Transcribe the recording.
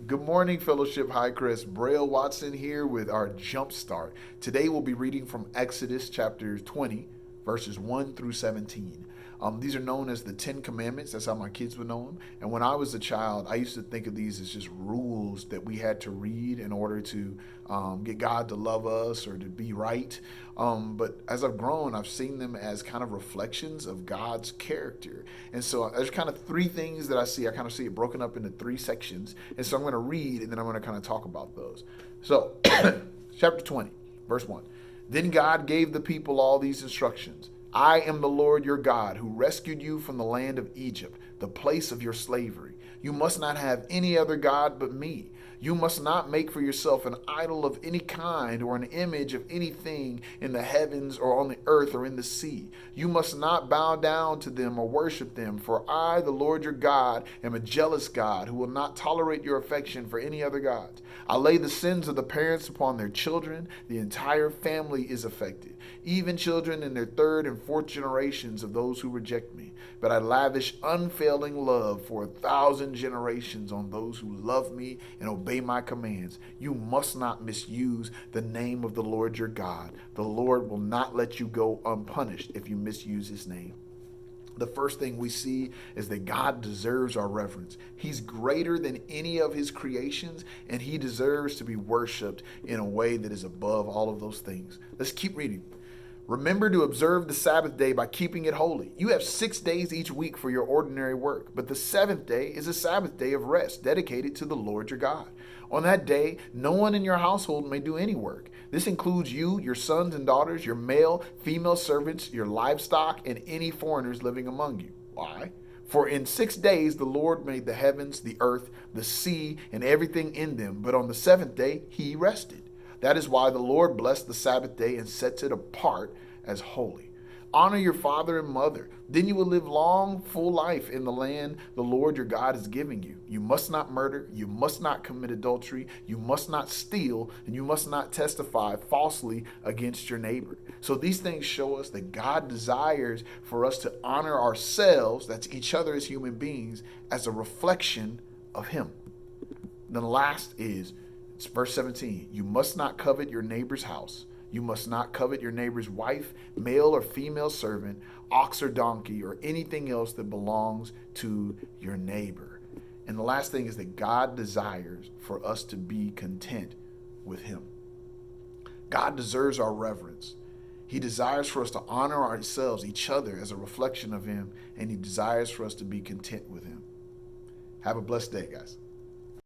Good morning, Fellowship Hi-Crest. Brail Watson here with our Jumpstart. Today we'll be reading from Exodus chapter 20, verses 1 through 17. These are known as the Ten Commandments. That's how my kids would know them. And when I was a child, I used to think of these as just rules that we had to read in order to get God to love us or to be right. But as I've grown, I've seen them as kind of reflections of God's character. And so there's kind of three things that I see. I kind of see it broken up into three sections. And so I'm going to read and then I'm going to kind of talk about those. So, chapter 20, verse 1. Then God gave the people all these instructions. I am the Lord your God who rescued you from the land of Egypt, the place of your slavery. You must not have any other God but me. You must not make for yourself an idol of any kind or an image of anything in the heavens or on the earth or in the sea. You must not bow down to them or worship them, for I, the Lord your God, am a jealous God who will not tolerate your affection for any other gods. I lay the sins of the parents upon their children. The entire family is affected, even children in their third and fourth generations of those who reject me. But I lavish unfailing love for 1,000 generations on those who love me and obey my commands. You must not misuse the name of the Lord your God. The Lord will not let you go unpunished if you misuse his name. The first thing we see is that God deserves our reverence. He's greater than any of his creations, and he deserves to be worshiped in a way that is above all of those things. Let's keep reading. Remember to observe the Sabbath day by keeping it holy. You have 6 days each week for your ordinary work, but the seventh day is a Sabbath day of rest dedicated to the Lord your God. On that day, no one in your household may do any work. This includes you, your sons and daughters, your male, female servants, your livestock, and any foreigners living among you. Why? For in 6 days the Lord made the heavens, the earth, the sea, and everything in them, but on the seventh day he rested. That is why the Lord blessed the Sabbath day and sets it apart as holy. Honor your father and mother. Then you will live long, full life in the land the Lord your God is giving you. You must not murder. You must not commit adultery. You must not steal. And you must not testify falsely against your neighbor. So these things show us that God desires for us to honor ourselves, that's each other as human beings, as a reflection of him. Then the last is, it's verse 17. You must not covet your neighbor's house. You must not covet your neighbor's wife, male or female servant, ox or donkey, or anything else that belongs to your neighbor. And the last thing is that God desires for us to be content with him. God deserves our reverence. He desires for us to honor ourselves, each other, as a reflection of him, and he desires for us to be content with him. Have a blessed day, guys.